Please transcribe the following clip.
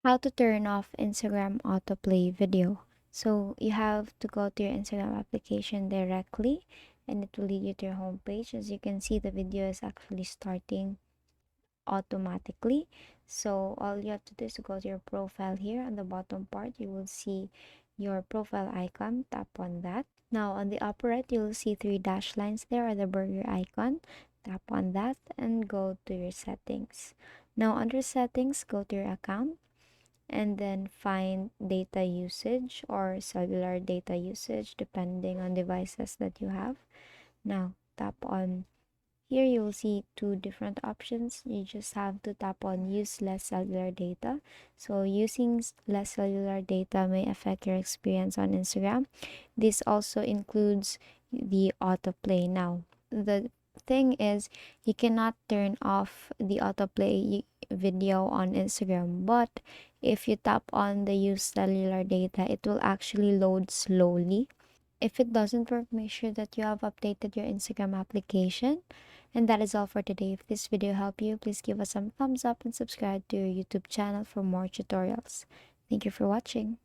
How to turn off Instagram autoplay video. So you have to go to your Instagram application directly and it will lead you to your homepage. As you can see, the video is actually starting automatically. So all you have to do is to go to your profile here on the bottom part. You will see your profile icon. Tap on that. Now on the upper right, you will see three dash lines there, or the burger icon. Tap on that and go to your settings. Now under settings, go to your account and then find data usage or cellular data usage depending on devices that you have. Now tap on here, you will see two different options. You just have to tap on use less cellular data. So using less cellular data may affect your experience on Instagram. This also includes the autoplay. Now the thing is, you cannot turn off the autoplay video on Instagram, but if you tap on the use cellular data, it will actually load slowly. If it doesn't work, make sure that you have updated your Instagram application. And that is all for today. If this video helped you, please give us some thumbs up and subscribe to your YouTube channel for more tutorials. Thank you for watching.